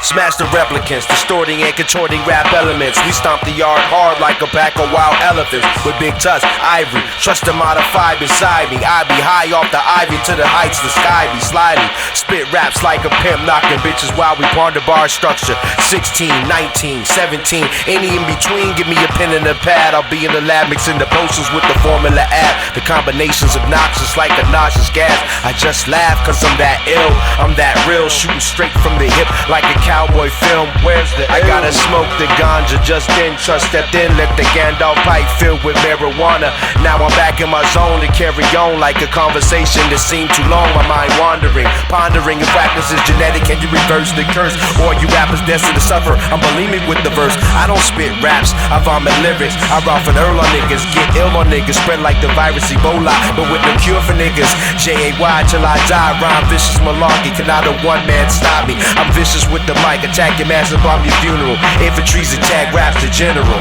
Smash the replicants, distorting and contorting rap elements. We stomp the yard hard like a pack of wild elephants. With big tusks, ivory, trust to modify beside me. I be high off the ivy to the heights, the sky be sliding. Spit raps like a pimp, knocking bitches while we ponder bar structure. 16, 19, 17, any in between, give me a pen and a pad. I'll be in the lab mixing the potions with the formula add. The combination's obnoxious like a nauseous gas. I just laugh cause I'm that ill, I'm that real, shooting straight from the hip like a cowboy film. Where's the I gotta smoke the ganja just then. Trust stepped in, let the Gandalf pipe filled with marijuana. Now I'm back in my zone to carry on like a conversation that seemed too long. My mind wandering, pondering if rappers is genetic. Can you reverse the curse? Or you rappers destined to suffer? I'm bulimic with the verse. I don't spit raps, I vomit lyrics. I rough and earl on niggas, get ill on niggas, spread like the virus Ebola, but with no cure for niggas. J-A-Y till I die, rhyme vicious malarkey. Cannot a one man stop me? I'm vicious with the mic, attack your mass and bomb your funeral. Infantry's attack raps the general.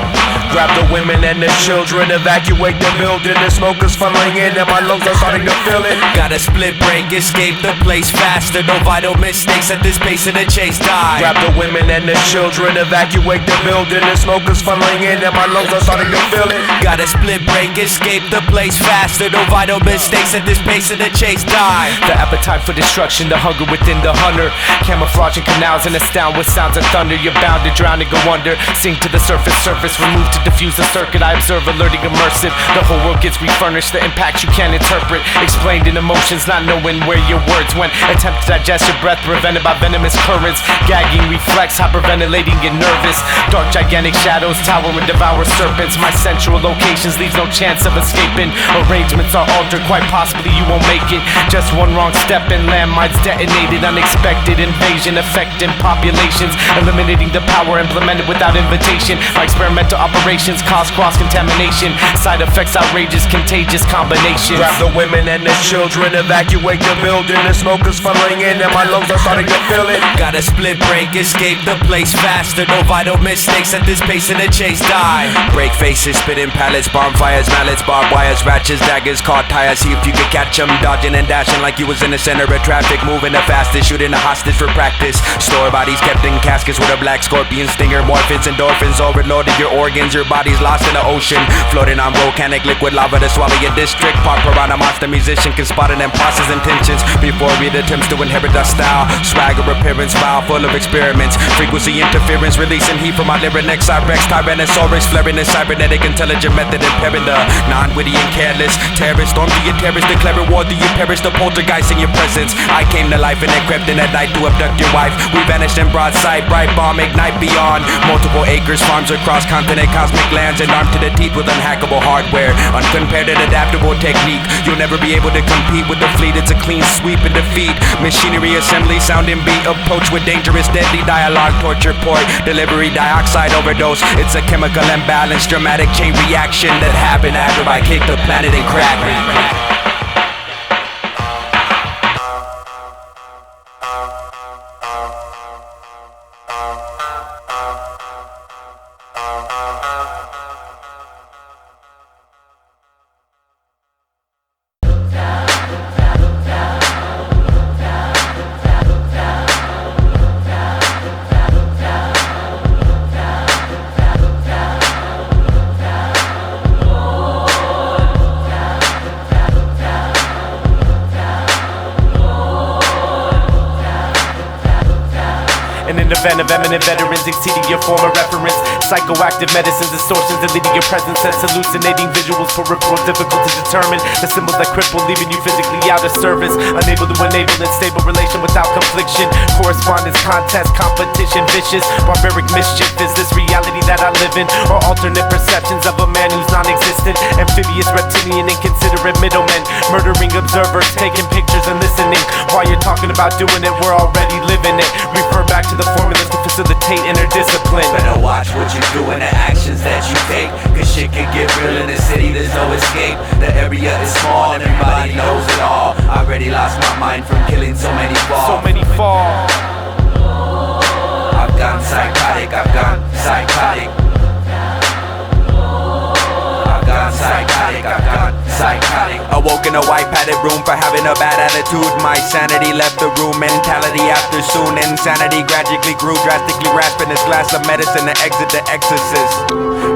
Grab the women and the children, evacuate the building. The smokers funneling in and my lungs are starting to fill it. Gotta split break, escape the place faster. No vital mistakes at this pace of the chase die. Grab the women and the children, evacuate the building. The smokers funneling in and my lungs are starting to fill it. Gotta split break, escape the place faster. No vital mistakes at this pace of the chase die. The appetite for destruction, the hunger within the hunter. Camouflaging canals and astound with sounds of thunder. You're bound to drown and go under. Sink to the surface, remove to diffuse the circuit. I observe, alerting, immersive. The whole world gets refurnished, the impact you can't interpret. Explained in emotions, not knowing where your words went. Attempt to digest your breath, prevented by venomous currents. Gagging reflex, hyperventilating, get nervous. Dark gigantic shadows tower and devour serpents. My central locations leaves no chance of escaping. Arrangements are altered, quite possibly you won't make it. Just one wrong step and landmines detonated. Unexpected invasion affecting populations. Eliminating the power implemented without invitation. My experimental operations cause cross-contamination. Side effects outrageous, contagious combinations. Grab the women and the children, evacuate the building. The smokers funneling in and my lungs are starting to fill it. Gotta split break, escape the place faster. No vital mistakes at this pace in the chase die. Break faces, spitting pallets, bonfires, mallets, barbed wires, ratchets, daggers, caught tires. See if you could catch them, dodging and dashing like you was in the center of traffic. Moving the fastest, shooting a hostage for practice. Store bodies kept in caskets with a black scorpion stinger. Morphins, endorphins, overloaded your organs. Your body's lost in the ocean, floating on volcanic liquid lava to swallow your district. Pop around a monster musician can spot an impost's intentions before it attempts to inherit our style. Swagger appearance, file full of experiments. Frequency interference, releasing heat from my larynx. Rex, Tyrannosaurus, flaring a cybernetic intelligent method impairing the non-witty and careless. Terrorist, storm to your terrorists, declaring war to your perish. The poltergeist in your presence. I came to life and then crept in at night to abduct your wife. We vanished in broad sight, bright bomb, ignite beyond. Multiple acres, farms across continent, cosmic lands, and armed to the teeth with unhackable hardware. Uncompared and adaptable technique. You'll never be able to compete with the fleet. It's a clean sweep and defeat. Machinery assembly, sounding beat. Approach with dangerous, deadly dialogue. Torture port, delivery, dioxide overdose. It's a chemical imbalance, dramatic chain reaction that happened after I kicked the planet and cracked me. Event of eminent veterans exceeding your former reference. Psychoactive medicines, distortions deleting your presence. Sense hallucinating visuals, peripheral, difficult to determine. The symbols that cripple, leaving you physically out of service. Unable to enable a stable relation without confliction. Correspondence, contest, competition, vicious. Barbaric mischief, is this reality that I live in? Or alternate perceptions of a man who's non-existent? Amphibious, reptilian, inconsiderate middlemen. Murdering observers, taking pictures and listening. While you're talking about doing it, we're already living it. Refer back to the formulas to facilitate inner discipline. Better watch what you do and the actions that you take, cause shit can get real in the city, there's no escape. The area is small, everybody knows it all. I already lost my mind from killing so many fall. So many fall. I've gone psychotic, I've gone psychotic. I've gone psychotic, I've gone psychotic. Awoke in a white padded room for having a bad attitude. My sanity left the room, mentality after soon. Insanity gradually grew, drastically rasping this glass of medicine to exit the exorcist.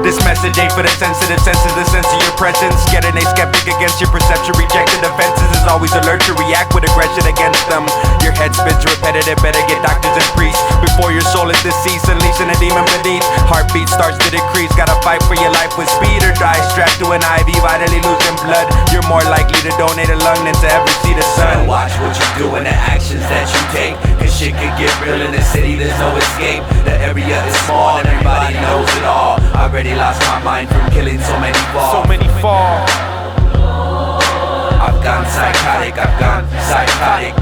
This message ain't for the sensitive senses, the sense of your presence. Getting a skeptic against your perception, rejected offenses is always alert to react with aggression against them. Your head spins repetitive, better get doctors and priests before your soul is deceased, unleashing a demon beneath. Heartbeat starts to decrease, gotta fight for your life with speed or die strapped to an IV, vitally losing blood. You're more likely to donate a lung than to ever see the sun. Watch what you do and the actions that you take, cause shit can get real in the city, there's no escape. The area is small, everybody knows it all. I already lost my mind from killing so many fall. So many fall. I've gone psychotic, I've gone psychotic.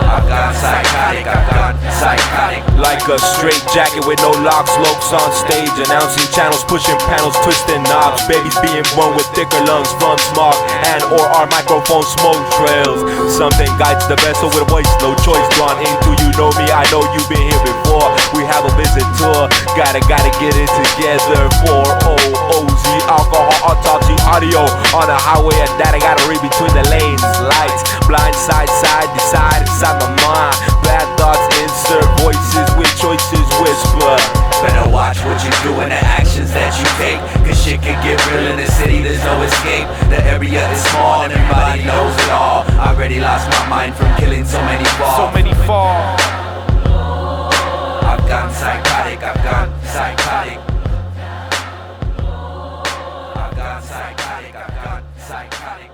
I've gone psychotic, I've gone psychotic. Like a straight jacket with no locks, lopes on stage, announcing channels, pushing panels, twisting knobs. Babies being born with thicker lungs from smog and or our microphone smoke trails. Something guides the vessel with voice, no choice drawn into. You know me, I know you've been here before. We have a visitor, gotta get it together for OOZ, alcohol, autopsy, audio on the highway at that. I gotta read between the lanes, lights, blind side, decide inside my mind. Bad thoughts insert voices with choices whisper. Better watch what you do and the actions that you take, cause shit can get real in the city, there's no escape. The area is small, everybody knows it all. I already lost my mind from killing so many fall. So many fall. I've gone psychotic, I've gone psychotic. I've gone psychotic, I've gone psychotic.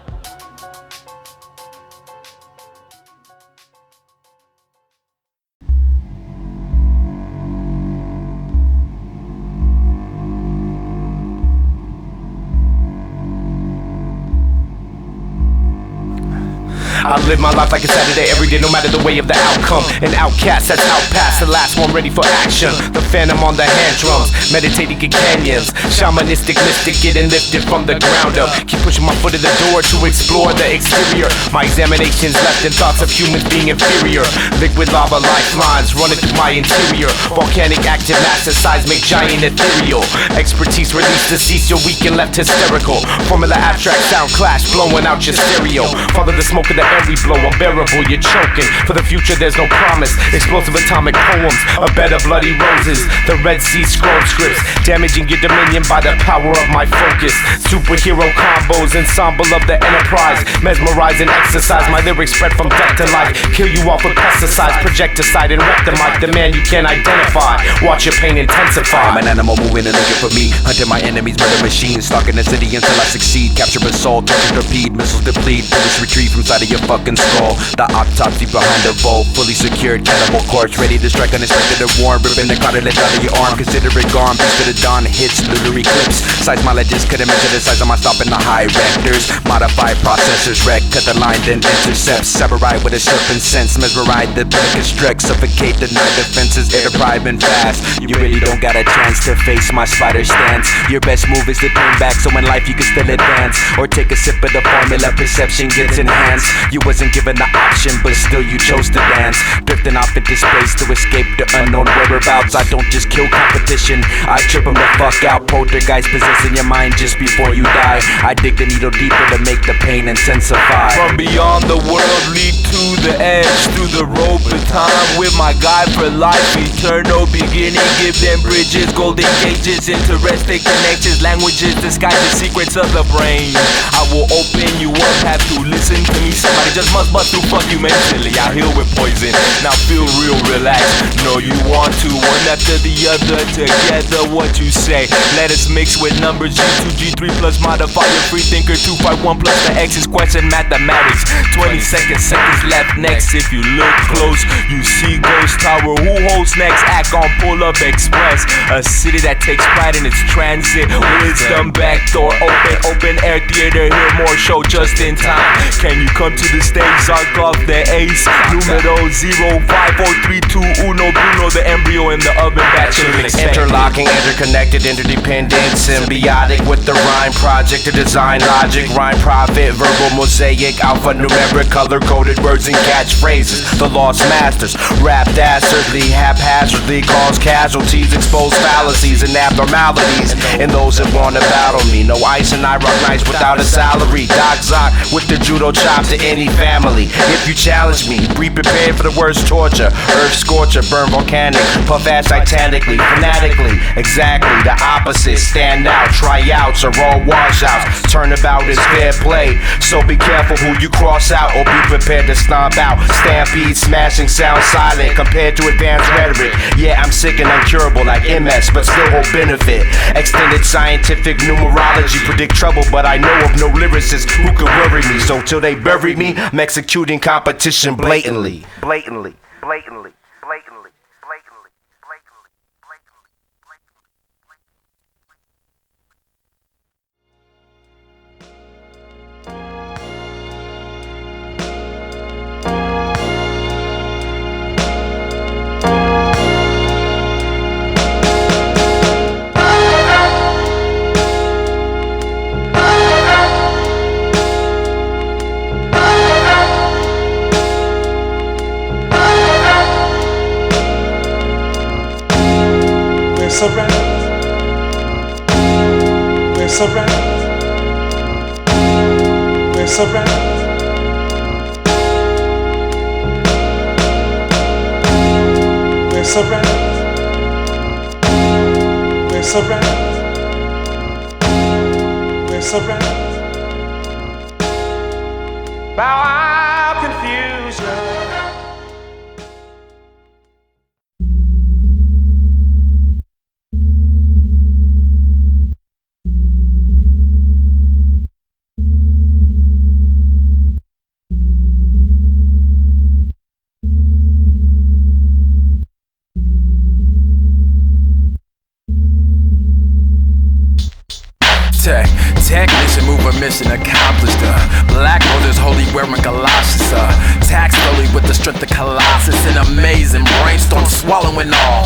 I live my life like a Saturday every day, no matter the way of the outcome. An outcast that's out past the last one, ready for action. The phantom on the hand drums, meditating in canyons. Shamanistic mystic getting lifted from the ground up. Keep pushing my foot in the door to explore the exterior. My examinations left in thoughts of humans being inferior. Liquid lava lifelines running through my interior. Volcanic active massive seismic giant ethereal. Expertise released to cease, you're weak and left hysterical. Formula abstract sound clash blowing out your stereo. Follow the smoke of the every blow unbearable, you're choking. For the future there's no promise. Explosive atomic poems, a bed of bloody roses. The Red Sea scroll scripts, damaging your dominion by the power of my focus. Superhero combos, ensemble of the Enterprise. Mesmerize and exercise, my lyrics spread from death to life. Kill you off with pesticides, projecticide and wreck the mic. The man you can't identify, watch your pain intensify. I'm an animal moving and looking for me, hunting my enemies, murder machines, stalking the city until I succeed. Capture assault, torture, torpedo, missiles deplete, bullets retreat from side of your fucking skull. The autopsy behind the vault, fully secured, cannibal corpse, ready to strike unexpected and warm, ripping the cartilage out of your arm. Consider it gone, peace to the dawn, hits, lunar eclipse. Seismologists couldn't measure the size of my stop in the high vectors. Modify processors, wreck, cut the line, then intercept. Samurai with a serpent sense, mesmerize the construct, suffocate, deny defenses, air depriving fast. You really don't got a chance to face my spider stance. Your best move is to turn back, so in life you can still advance, or take a sip of the formula, perception gets enhanced. You wasn't given the option, but still you chose to dance. Drifting off into space to escape the unknown whereabouts. I don't just kill competition, I trip them the fuck out. Poltergeist possessing your mind just before you die. I dig the needle deeper to make the pain intensify. From beyond the world, lead to the edge, through the rope of time with my guide for life. Eternal beginning, give them bridges, golden gages, interesting connections, languages, disguise the secrets of the brain. I will open you up, have to listen to me. Somebody just must through fuck you mentally. I heal with poison, now feel real relaxed. Know you want to, one after the other, together what you say. Let us mix with numbers, G2, G3 plus modifier, free thinker, 251 plus the X's, question mathematics. 20 seconds left next. If you look close, you see Ghost Tower. Who holds next? Act on Pull Up Express, a city that takes pride in its transit. Wisdom backdoor, open air theater. Hear more show just in time. Can you come to the stage? Zarkov the ace, numero 05432 uno bruno, the embryo in the oven batch. Interlocking, interconnected, interdependent, symbiotic with the rhyme project, the design logic, rhyme profit, verbal mosaic, alphanumeric, color-coded words and catchphrases. The lost masters, rap dastardly, haphazardly, cause casualties, expose fallacies and abnormalities. And those that wanna battle me, no ice and I rock nights without a salary. Doc Zoc with the judo chop to any family. If you challenge me, be prepared for the worst torture. Earth scorcher, burn volcanic, puff ass titanically, fanatically. Exactly the opposite, stand out, tryouts are all washouts. Turnabout is fair play, so be careful who you cross out or be prepared to stomp out. Stampede, smashing, sound silent compared to advanced rhetoric. Yeah, I'm sick and incurable like MS, but still hold benefit. Extended scientific numerology predict trouble, but I know of no lyricists who could worry me. So till they bury me, I'm executing competition blatantly. Blatantly. We're surrounded. We're surrounded. We're surrounded. We're surrounded. We're surrounded. Bow out confusion. Technician, mover, mission accomplished. Black roses, holy wearing galoshes. Tax slowly with the strength of Colossus. An amazing brainstorm, swallowing all.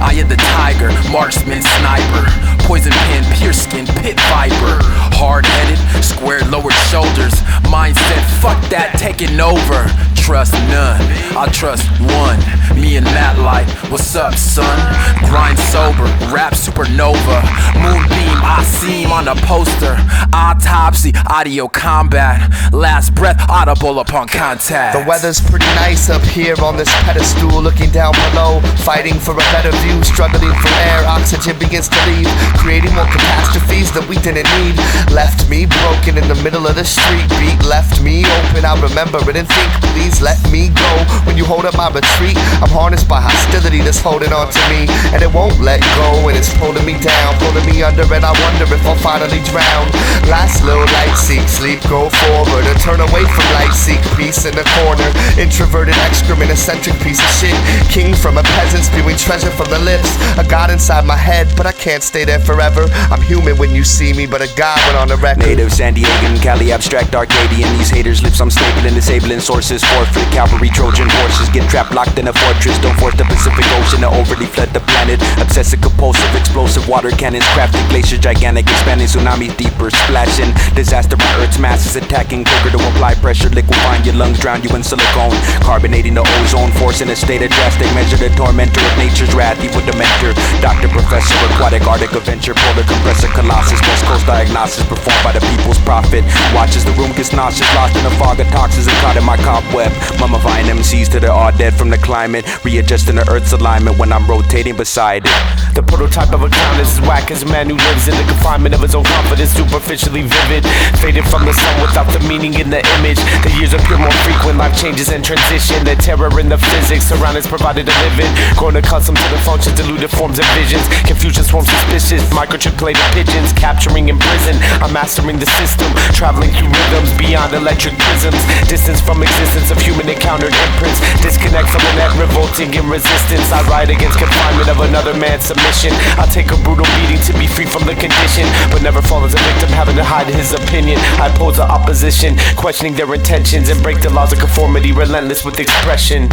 Eye of the tiger, marksman, sniper. Poison pen, pure skin, pit viper. Hard-headed, squared, lowered shoulders. Mindset, fuck that, taking over. Trust none, I trust one. Me and that light, what's up, son? Grind sober, rap supernova. Moonbeam, I see him on the poster. Autopsy, audio combat. Last breath, audible upon contact. The weather's pretty nice up here on this pedestal, looking down below, fighting for a better view, struggling for air, oxygen begins to leave, creating more catastrophes that we didn't need. Left me broken in the middle of the street, beat left me open, I remember it and think, please let me go. When you hold up my retreat, I'm harnessed by hostility that's holding on to me, and it won't let go, and it's pulling me down, pulling me under, and I wonder if I'll finally drown. Last little light, seek sleep, go forward, or turn away from light, seek peace in the corner. Introverted excrement, eccentric piece of shit. King from a peasant, spewing treasure from the lips. A god inside my head, but I can't stay there forever. I'm human when you see me, but a god went on the record. Native San Diegan, Cali, abstract Arcadian. These haters' lips I'm stapling, disabling sources. Forfeit cavalry, Trojan horses get trapped, locked in a fortress. Don't force the Pacific Ocean to overly flood the planet. Obsessive, compulsive, explosive water cannons, crafting glaciers, gigantic, expanding tsunamis deeper, splashing. Disaster on Earth's masses attacking, quicker to apply pressure, liquefying your lungs, drown you in silicone, carbonating the ozone, forcing a state of drastic measure. The tormentor of nature's wrath, evil dementor, doctor, professor, aquatic, arctic adventure, polar compressor, colossus, Westcoast diagnosis, performed by the people's prophet. Watches the room gets nauseous, lost in a fog fog of toxins are caught in my cobweb. Mummifying MCs till they're all dead from the climate. Readjusting the earth's alignment when I'm rotating beside it. The prototype of a clown is as whack as a man who lives in the confinement of his own confidence, superficially vivid, faded from the sun without the meaning in the image. The years appear more frequent, life changes and transition. The terror in the physics, surroundings provided to live in. Grown accustomed to the functions, deluded forms and visions. Confusion swarms suspicious, microchip plated pigeons, capturing in prison. I'm mastering the system, traveling through rhythms beyond electric prisms. Distance from existence of human encountered imprints. Disconnect from the net, revolting in resistance. I ride against confinement of another man's submission. I take a brutal beating to be free from the condition, but never fall as a victim, having to hide his opinion. I pose the opposition, questioning their intentions, and break the laws of conformity, relentless with expression.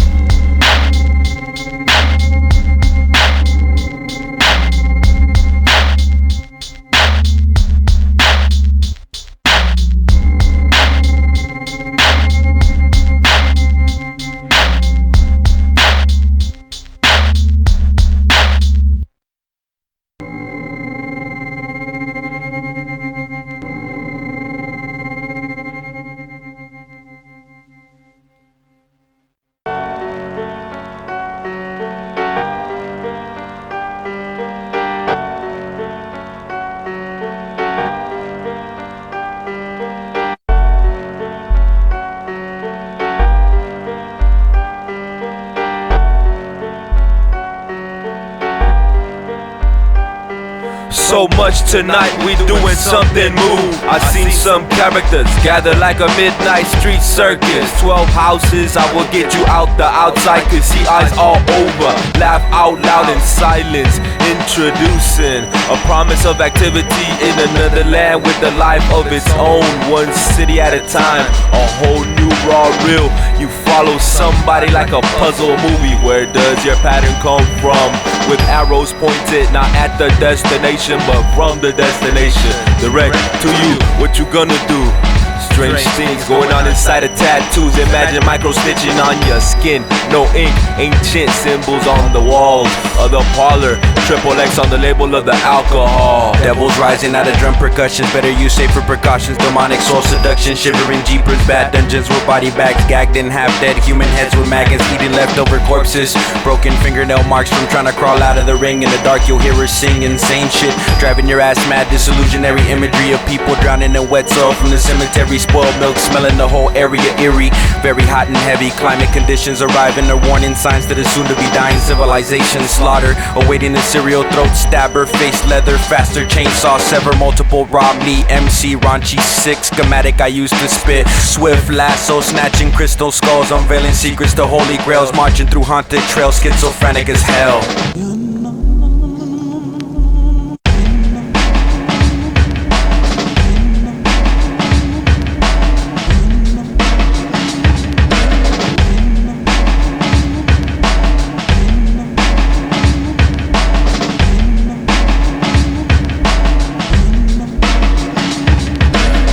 So much tonight, we doing something move. I seen some characters gather like a midnight street circus. 12 houses, I will get you out the outside, could see eyes all over. Laugh out loud in silence, introducing a promise of activity in another land with a life of its own. One city at a time, a whole new raw reel. You follow somebody like a puzzle movie. Where does your pattern come from? With arrows pointed not at the destination, but from the destination, direct to you. What you gonna do? Strange things going on inside of tattoos. Imagine micro stitching on your skin. No ink, ancient symbols on the walls of the parlor. Triple X on the label of the alcohol. Devils rising out of drum percussions. Better use safer precautions. Demonic soul seduction. Shivering jeepers. Bad dungeons with body bags. Gagged in half dead human heads with maggots. Eating leftover corpses. Broken fingernail marks from trying to crawl out of the ring. In the dark you'll hear her sing insane shit. Driving your ass mad. Disillusionary imagery of people drowning in wet soil from the cemetery. Spoiled milk smelling the whole area eerie. Very hot and heavy. Climate conditions arriving. Are warning signs to the soon to be dying civilization. Slaughter awaiting the serial throat stabber. Face leather faster chainsaw sever. Multiple raw meat. MC raunchy sick schematic I used to spit. Swift lasso snatching crystal skulls. Unveiling secrets to holy grails. Marching through haunted trails. Schizophrenic as hell.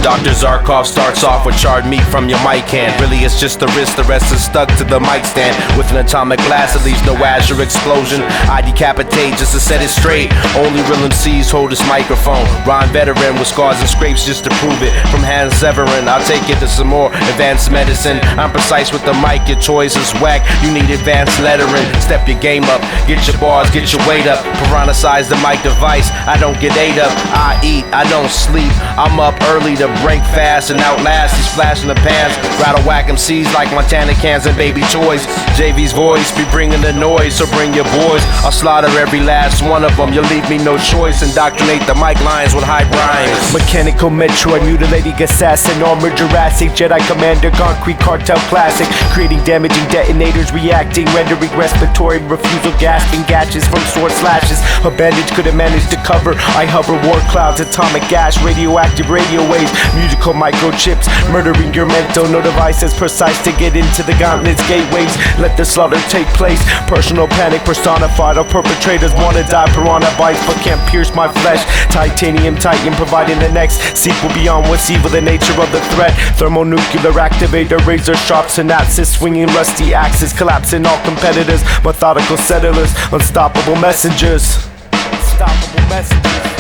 Dr. Zarkov starts off with charred meat from your mic hand. Really it's just the wrist, the rest is stuck to the mic stand. With an atomic blast that leaves no azure explosion. I decapitate just to set it straight. Only real MCs hold this microphone. Rhyme veteran with scars and scrapes just to prove it. From Hans Severin, I'll take it to some more advanced medicine. I'm precise with the mic, your choice is whack. You need advanced lettering. Step your game up, get your bars, get your weight up. Piranha-size the mic device, I don't get ate up. I eat, I don't sleep. I'm up early to break fast and outlast these flash in the pants. Rattle whack MCs like Montana cans and baby toys. JV's voice be bringing the noise, so bring your boys. I'll slaughter every last one of them. You'll leave me no choice. Indoctrinate the mic lines with hype rhymes. Mechanical Metroid, mutilating assassin, armored Jurassic, Jedi Commander, concrete cartel classic. Creating damaging detonators, reacting, rendering respiratory refusal, gasping gashes from sword slashes. A bandage couldn't manage to cover. I hover war clouds, atomic gas, radioactive radio waves. Musical microchips, murdering your mental. No device as precise to get into the gauntlet's gateways. Let the slaughter take place. Personal panic personified. All perpetrators wanna die. Piranha bites but can't pierce my flesh. Titanium Titan providing the next sequel beyond what's evil. The nature of the threat. Thermonuclear activator, razor sharp synapses, swinging rusty axes, collapsing all competitors. Methodical settlers, unstoppable messengers. Unstoppable messengers.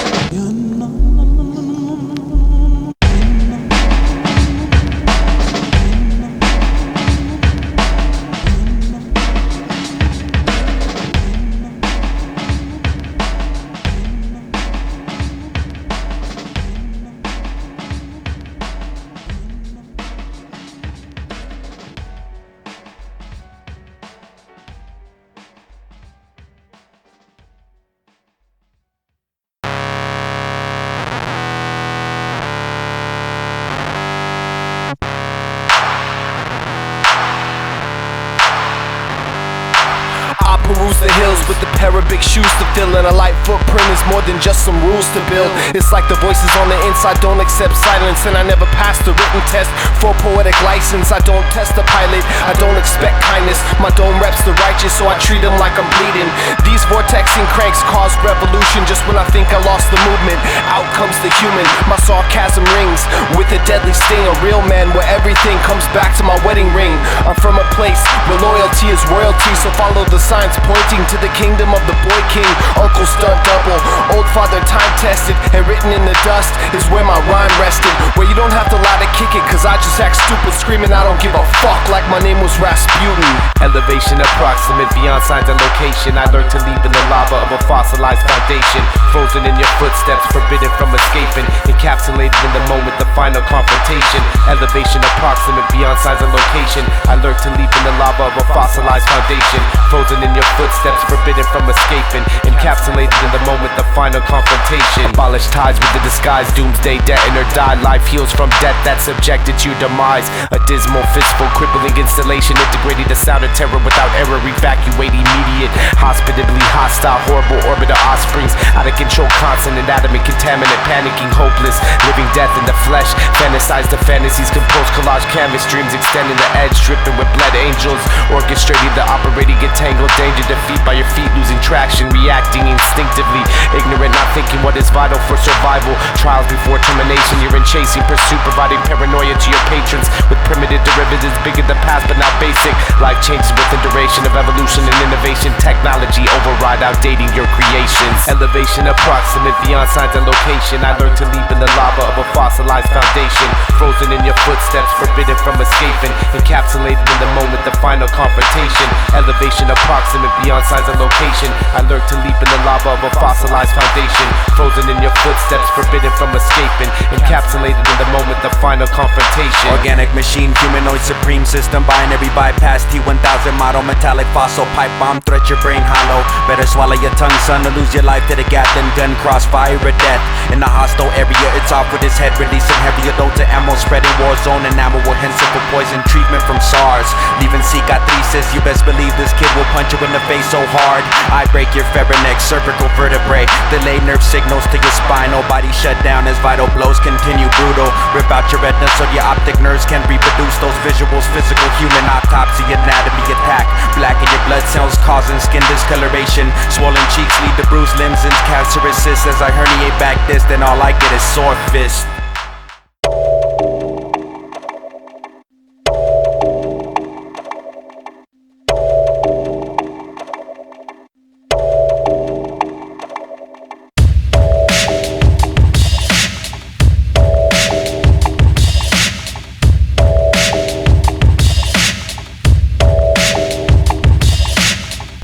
the hills with a pair of big shoes to fill, and a light footprint is more than just some rules to build. It's like the voices on the inside don't accept silence, and I never passed the written test for poetic license. I don't test the pilot, I don't expect kindness. My dome reps the righteous, so I treat them like I'm bleeding. These vortexing cranks cause revolution just when I think I lost the movement. Out comes the human, my sarcasm rings with a deadly sting. A real man where everything comes back to my wedding ring. I'm from a place where loyalty is royalty, so follow the signs pointing to the kingdom of the boy king. Uncle Stuntdouble, old father time tested, and written in the dust is where my rhyme rested. Where you don't have to lie to kick it, cause I just act stupid screaming I don't give a fuck like my name was Rasputin. Elevation approximate beyond signs and location. I learned to leap in the lava of a fossilized foundation, frozen in your footsteps, forbidden from escaping, encapsulated in the moment, the final confrontation. Elevation approximate beyond signs and location. I learned to leap in the lava of a fossilized foundation, frozen in your footsteps, forbidden from escaping, encapsulated in the moment, the final confrontation. Abolish ties with the disguise, doomsday, deaden or die. Life heals from death that's subjected to your demise. A dismal, fistful, crippling installation, integrating the sound of terror without error, evacuate immediate, hospitably hostile, horrible orbital offsprings, out of control, constant and adamant, contaminant, panicking, hopeless, living death in the flesh, fantasize the fantasies, compose collage canvas dreams, extending the edge, dripping with blood angels, orchestrating the operating entangled danger, defeat by your feet, losing traction, reacting instinctively, ignorant, not thinking what is vital for survival, trials before termination, you're in chasing pursuit, providing paranoia to your patrons, with primitive derivatives, big in the past but not basic, life changes within duration of evolution and innovation, technology override outdating your creations. Elevation approximate beyond signs and location. I learned to leap in the lava of a fossilized foundation, frozen in your footsteps, forbidden from escaping, encapsulated in the moment, the final confrontation. Elevation approximate beyond signs and location. I learned to leap in the lava of a fossilized foundation, frozen in your footsteps, forbidden from escaping, encapsulated in the moment, the final confrontation. Organic machine, humanoid supreme system, binary bypass, T1000 model, metallic fossil, pipe bomb, threat your brain hollow. Better swallow your tongue, son, or lose your life to the Gatling gun, crossfire or death. In the hostile area, it's off with his head, releasing heavier dose of ammo, spreading war zone enamel with hints of poison, treatment from SARS. Leaving cicatrices, you best believe this kid will punch you in the face so hard. I break your pharynx, cervical vertebrae, delay nerve signals to your spinal body shut down as vital blows continue brutal. Rip out your retina so your optic nerves can reproduce those visuals, physical human autopsy, anatomy attack, blacken your blood cells causing skin discoloration, swollen cheeks lead to bruised limbs and cancerous cysts. As I herniate back this, then all I get is sore fist.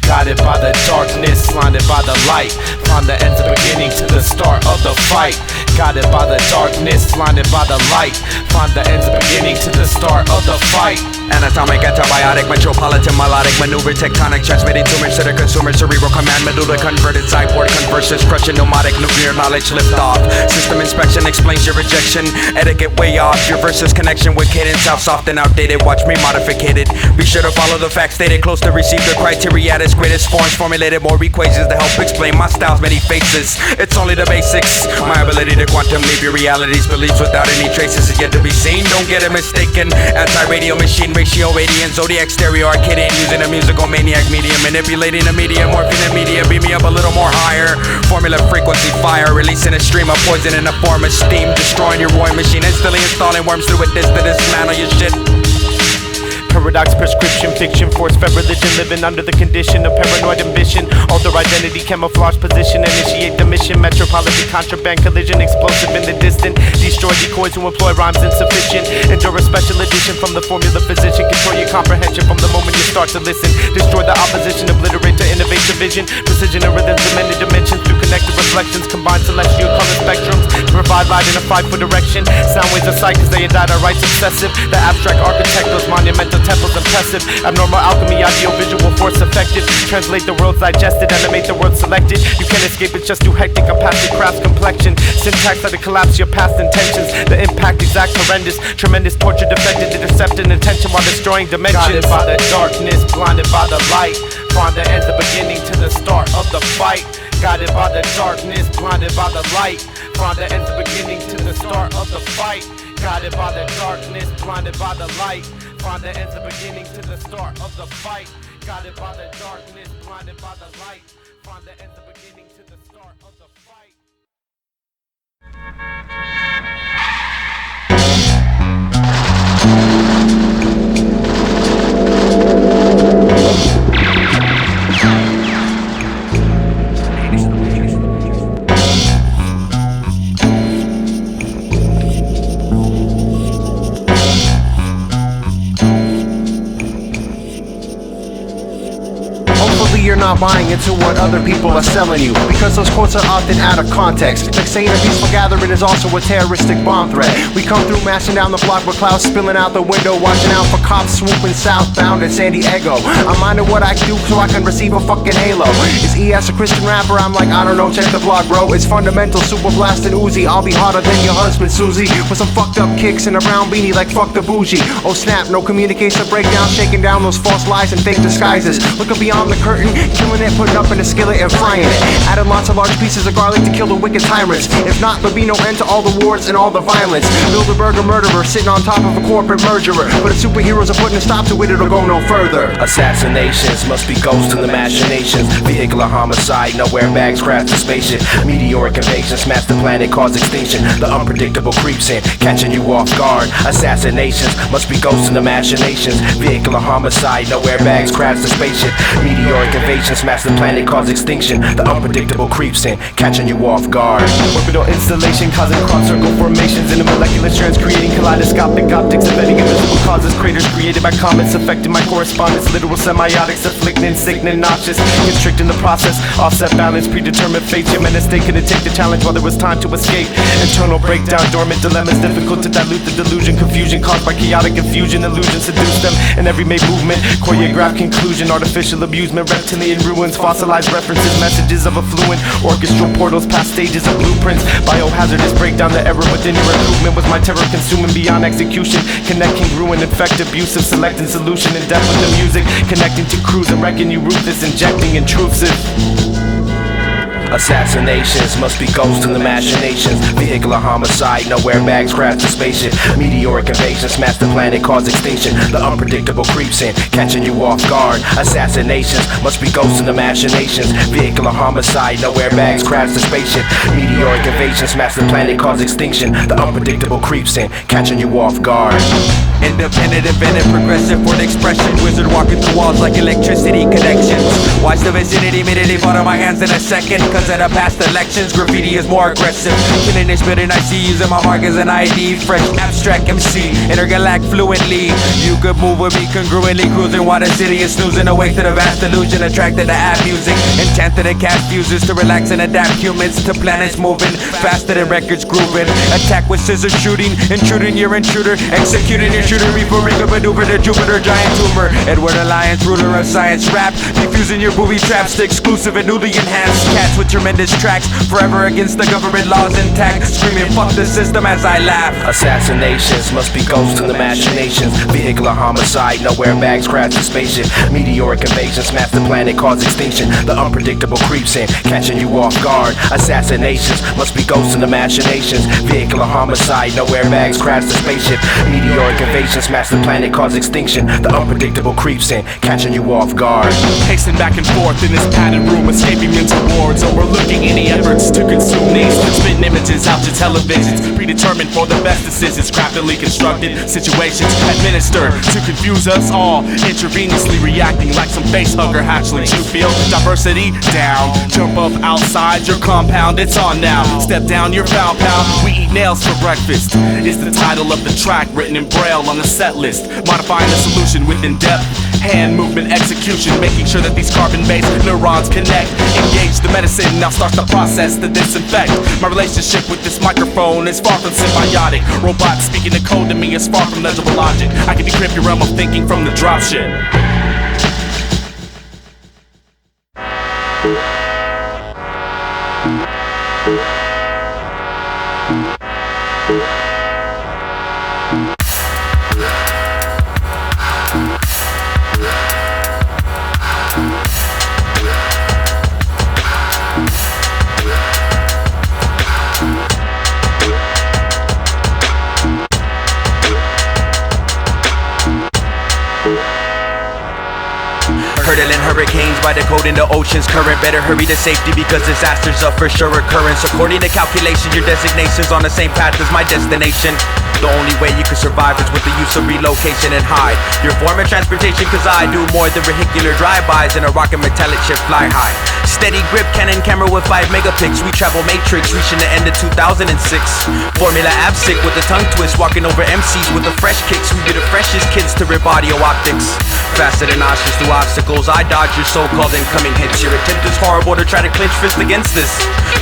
Guided by the darkness, blinded by the light, find the ends of beginning to the start of the fight. Guided by the darkness, blinded by the light, find the ends of beginning to the start of the fight. Anatomic, antibiotic, metropolitan, melodic, maneuver, tectonic, transmitting tumors to the consumer, cerebral command, medulla, converted, cyborg, converses, crushing, pneumatic, nuclear knowledge, lift off. System inspection explains your rejection, etiquette way off, your versus connection with cadence, out soft and outdated, watch me modificated. Be sure to follow the facts stated, close to receive the criteria at its greatest forms, formulated more equations to help explain my style's many faces. It's only the basics, my ability to quantum leave your realities, beliefs without any traces is yet to be seen, don't get it mistaken. Anti-radio machine, ratio, radiant, zodiac, stereo, arcadian, using a musical maniac medium, manipulating the media, morphing the media, beam me up a little more higher. Formula frequency fire, releasing a stream of poison in the form of steam, destroying your roaring machine, instantly installing worms through a disc to dismantle your shit. Paradox, prescription, fiction, force fed religion, living under the condition of paranoid ambition. Alter identity, camouflage position, initiate the mission. Metropolitan contraband collision, explosive in the distant. Destroy decoys who employ rhymes insufficient. Endure a special edition from the formula physician. Control your comprehension from the moment you start to listen. Destroy the opposition, obliterate to innovate the vision. Precision and rhythms of many dimensions through connected reflections, combine celestial color spectrums to provide light in a 5-foot direction. Sound waves of sight, cause they indict our rights obsessive. The abstract architect, those monumental temples impressive. Abnormal alchemy, audio-visual force effective. Translate the world's digested, animate the word selected. You can't escape, it's just too hectic. I'm past your craft's complexion. Syntax that to collapse your past intentions. The impact exact horrendous. Tremendous torture defected, intercepting attention while destroying dimensions. Guided by the darkness, blinded by the light. Find the end, the beginning to the start of the fight. Guided by the darkness, blinded by the light. Find the end, the beginning to the start of the fight. Guided by the darkness, blinded by the light. Find the end, the beginning to the start of the fight. Guided by the darkness, blinded by the light. Find the end, the beginning to the start of the fight. You're not buying into what other people are selling you, because those quotes are often out of context. Like saying a peaceful gathering is also a terroristic bomb threat. We come through mashing down the block with clouds spilling out the window, watching out for cops swooping southbound at San Diego. I'm minding what I do so I can receive a fucking halo. Is ES a Christian rapper? I'm like, I don't know, check the blog, bro. It's fundamental, super blasting Uzi. I'll be harder than your husband, Susie, with some fucked up kicks and a brown beanie like fuck the bougie. Oh snap, no communication breakdown, shaking down those false lies and fake disguises. Looking beyond the curtain, killing it, putting up in a skillet and frying it. Added lots of large pieces of garlic to kill the wicked tyrants. If not, there'll be no end to all the wars and all the violence. Bilderberg a murderer, sitting on top of a corporate murderer. But if superheroes are putting a stop to it, it'll go no further. Assassinations must be ghosts in the machinations. Vehicular homicide, no airbags crash the spaceship. Meteoric invasion, smash the planet, cause extinction. The unpredictable creeps in, catching you off guard. Assassinations must be ghosts in the machinations. Vehicular homicide, no airbags crash the spaceship. Meteoric invasion, smash the planet, cause extinction. The unpredictable creeps in, catching you off guard. Orbital installation causing cross circle formations in a molecular strands, creating kaleidoscopic optics, inventing invisible causes, craters created by comets, affecting my correspondence, literal semiotics, afflicting, sickening, nauseous, constricting the process, offset balance, predetermined fate. Your menace, they couldn't take the challenge while there was time to escape. Internal breakdown, dormant dilemmas, difficult to dilute the delusion, confusion caused by chaotic infusion, illusion seduce them in every made movement, choreographed conclusion, artificial amusement, reptilian ruins, fossilized references, messages of affluent, orchestral portals, past stages of blueprints, biohazardous breakdown, the error within your improvement was my terror consuming beyond execution, connect congruent, infect, abusive, selecting solution in depth with the music, connecting to crews and wrecking you ruthless, injecting intrusive. Assassinations must be ghosts in the machinations. Vehicular homicide, no airbags crash the spaceship. Meteoric invasion, smash the planet, cause extinction. The unpredictable creeps in, catching you off guard. Assassinations must be ghosts in the machinations. Vehicular homicide, no airbags crash the spaceship. Meteoric invasion, smash the planet, cause extinction. The unpredictable creeps in, catching you off guard. Independent, inventive, progressive for the expression. Wizard walking through walls like electricity connections. Watch the vicinity immediately fall out of my hands in a second. Cause at our past elections, graffiti is more aggressive. Killing and spitting, I see using my mark as an ID. Fresh abstract MC, intergalact fluently. You could move with me congruently, cruising while the city is snoozing. Awake to the vast illusion, attracted to app music. Enchanted to cast fuses to relax and adapt humans to planets moving faster than records grooving. Attack with scissors shooting, intruding your intruder, executing your shooter, referring a maneuver to Jupiter, giant tumor. Edward Alliance, ruler of science rap, defusing your booby traps to exclusive and newly enhanced cats with tremendous tracks, forever against the government laws intact, screaming fuck the system as I laugh. Assassinations must be ghosts in the machinations. Vehicular homicide, no airbags crash the spaceship. Meteoric invasion, smash the planet, cause extinction. The unpredictable creeps in, catching you off guard. Assassinations must be ghosts in the machinations. Vehicular homicide, no airbags crash the spaceship. Meteoric invasion, smash the planet, cause extinction. The unpredictable creeps in, catching you off guard. Pacing back and forth in this padded room, escaping mental wards, overlooking any efforts to consume these. Spitting images out to televisions, predetermined for the best decisions, craftily constructed situations administered to confuse us all, intravenously reacting like some face hugger hatchlings. You feel diversity down, jump up outside your compound, it's on now. Step down your foul pal, we eat nails for breakfast is the title of the track, written in braille on the set list, modifying the solution with in-depth Hand movement execution, making sure that these carbon-based neurons connect. Engage the medicine, now start the process to disinfect. My relationship with this microphone is far from symbiotic. Robots speaking the code to me is far from legible logic. I can decrypt your realm of thinking from the dropship. Hurdling hurricanes by decoding the ocean's current. Better hurry to safety because disasters are for sure occurrence. According to calculations, your designation's on the same path as my destination. The only way you can survive is with the use of relocation and hide your form of transportation, cause I do more than vehicular drive-bys in a rocket metallic ship fly high. Steady grip, Canon camera with 5 megapixels. We travel matrix, reaching the end of 2006. Formula absic with a tongue twist, walking over MCs with the fresh kicks. We be the freshest kids to rip audio optics. Faster than ostrich through obstacles, I dodge your so-called incoming hits. Your attempt is horrible to try to clinch fist against this.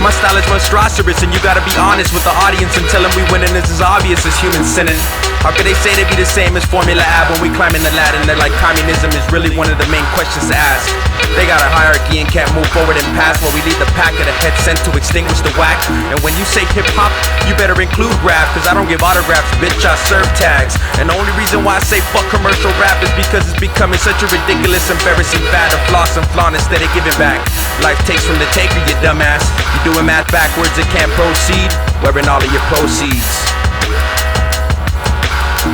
My style is monstrous, and you gotta be honest with the audience and tell them we winning is as obvious as humans sinning. How could they say they be the same as Formula Ab when we climbing the ladder and they're like communism is really one of the main questions to ask. They got a hierarchy and can't move forward and pass while we lead the pack of the head sent to extinguish the whack. And when you say hip-hop, you better include rap, cause I don't give autographs, bitch, I serve tags. And the only reason why I say fuck commercial rap is because it's becoming such a ridiculous, embarrassing fad of floss and flaunt instead of giving back. Life takes from the taker, you dumbass. You doing math backwards and can't proceed, wearing all of your proceeds.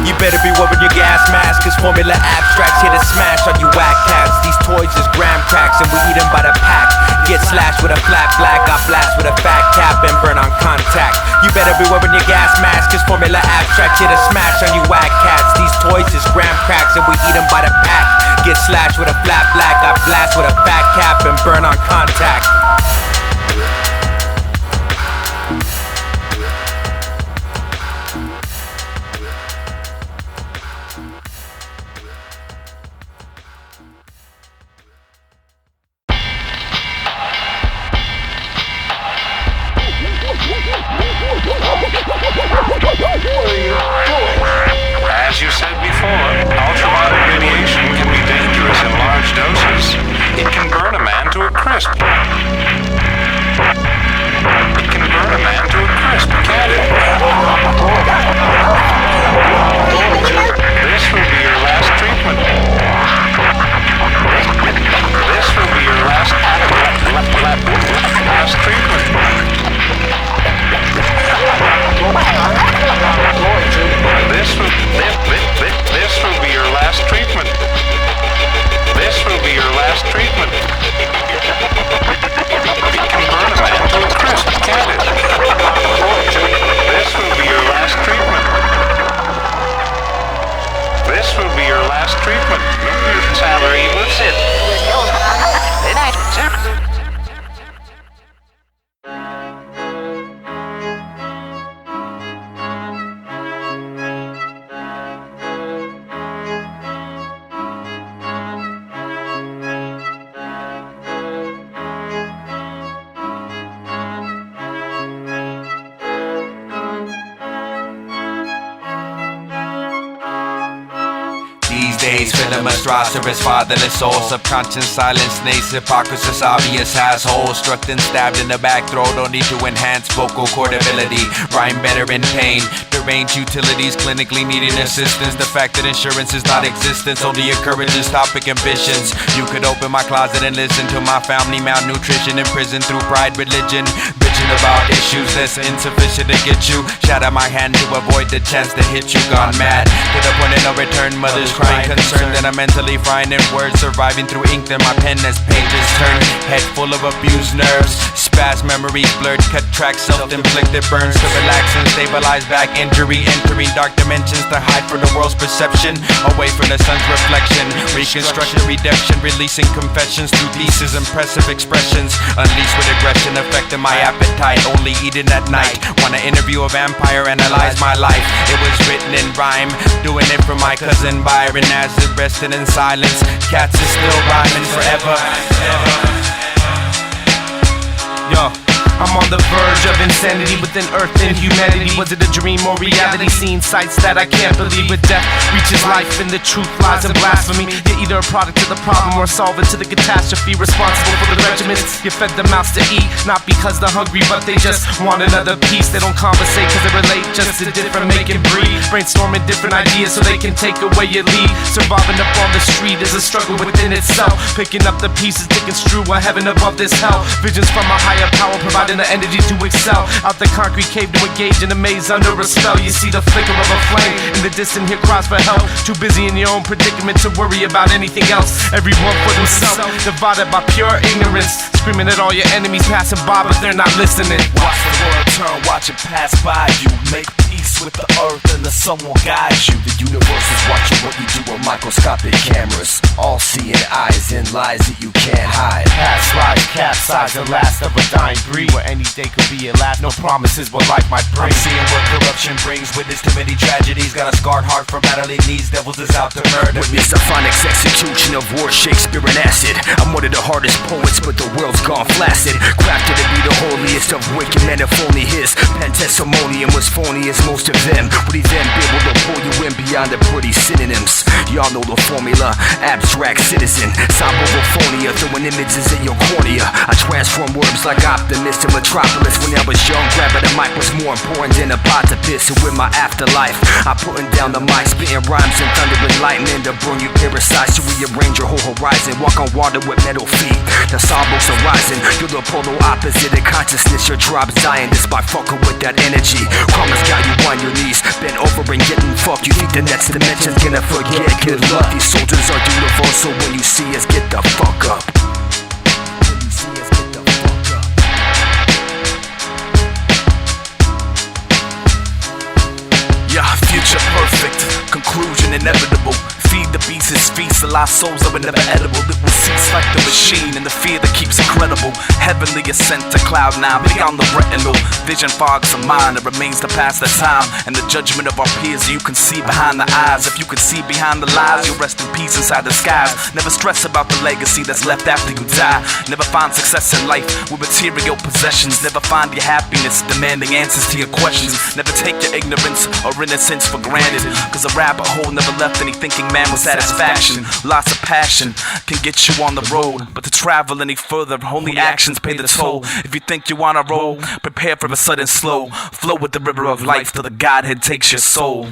You better be wearing your gas mask, cause Formula Abstracts here to smash on you whack cats. These toys is graham cracks and we eat them by the pack. Get slashed with a flat black, I blast with a fat cap and burn on contact. You better be wearing your gas mask, cause Formula Abstracts here to smash on you whack cats. These toys is graham cracks and we eat them by the pack. Get slashed with a flat black, I blast with a fat cap and burn on contact. As you said before, ultraviolet radiation can be dangerous in large doses. It can burn a man to a crisp. It can burn a man to a crisp, can't it? This will be your last treatment. This will be your last treatment. This will be your last treatment. This will be your last treatment. It can burn a man to a crisp, can't it? This will be your last treatment. This will be your last treatment. Your salary will sit. Days, venomous, rosters, fatherless soul, subconscious silence, nace, hypocrisy, obvious asshole, struck and stabbed in the back throat, only to enhance vocal cord ability, rhyme better in pain, deranged utilities, clinically needing assistance, the fact that insurance is not existence, only encourages topic ambitions, you could open my closet and listen to my family malnutrition, in prison through pride, religion, bitching about issues that's insufficient to get you, shot at my hand to avoid the chance to hit you, gone mad, to the point of no return, mothers crying, concerned that I'm mentally frying in words, surviving through ink that my pen as pages turn, head full of abused nerves, spaz memories blurred, cut tracks, self-inflicted burns to relax and stabilize back injury, entering dark dimensions to hide from the world's perception, away from the sun's reflection, reconstruction, redemption, releasing confessions through pieces, impressive expressions, unleashed with aggression, affecting my appetite, only eating at night, wanna interview a vampire, analyze my life, it was written in rhyme, doing it for my cousin and Byron as they're resting in silence. Cats are still rhyming forever. Yo, I'm on the verge of insanity within earth and humanity. Was it a dream or reality? Seeing sights that I can't believe. With death reaches life and the truth lies in blasphemy. You're either a product of the problem or a solvent to the catastrophe. Responsible for the regiments you fed the mouths to eat. Not because they're hungry, but they just want another piece. They don't conversate cause they relate just to different make and breed. Brainstorming different ideas so they can take away your lead. Surviving up on the street is a struggle within itself. Picking up the pieces to construe a heaven above this hell. Visions from a higher power providing the energy to excel. Out the concrete cave to engage in a maze under a spell. You see the flicker of a flame in the distance, hear cries for help. Too busy in your own predicament to worry about anything else. Everyone for themselves, divided by pure ignorance. Screaming at all your enemies passing by, but they're not listening. Watch the world turn, watch it pass by you. Make peace with the earth and the sun will guide you. The universe is watching what you do with microscopic cameras. All seeing eyes and lies that you can't hide. Past lives capsize, the last of a dying breed. Where any day could be your last, no promises what life might bring. I'm seeing what corruption brings, witness to many tragedies. Got a scarred heart for battling these devils is out to murder. Witness the phonics execution of war, Shakespeare and acid. I'm one of the hardest poets, but the world's gone flaccid. Crafted to be the holiest of wicked men, if only his pen testimonium was phony as most of them. Would he then be able to pull you in beyond the pretty synonyms? Y'all know the formula, abstract citizen. Cyberphonia, throwing images in your cornea. I transform words like optimist in Metropolis. When I was young, grabbing the mic was more important than a pot to piss. And with my afterlife, I putting down the mic, spitting rhymes and thunder and lightning to burn you parasites, to rearrange your whole horizon. Walk on water with metal feet. The Sawboats are rising. You're the polar opposite of consciousness. Your tribe's dying despite fucking with that energy. Karma's got you on your knees, bent over and getting fucked. You think the next dimension's gonna forget? Good luck. These soldiers are universal. When you see us, get the fuck up. When you see us, get the fuck up. Yeah, future perfect, conclusion inevitable. Feed the beasts his feast, the lost souls that were never edible. It will cease like the machine and the fear that keeps it credible. Heavenly ascent to cloud nine, beyond the retinal. Vision fogs of mind, it remains to pass the time. And the judgment of our peers, you can see behind the eyes. If you can see behind the lies, you'll rest in peace inside the skies. Never stress about the legacy that's left after you die. Never find success in life with material possessions. Never find your happiness demanding answers to your questions. Never take your ignorance or innocence for granted, cause a rabbit hole never left any thinking man with satisfaction. Lots of passion can get you on the road, but to travel any further, only actions pay the toll. If you think you on a roll, prepare for a sudden slow flow with the river of life till the Godhead takes your soul.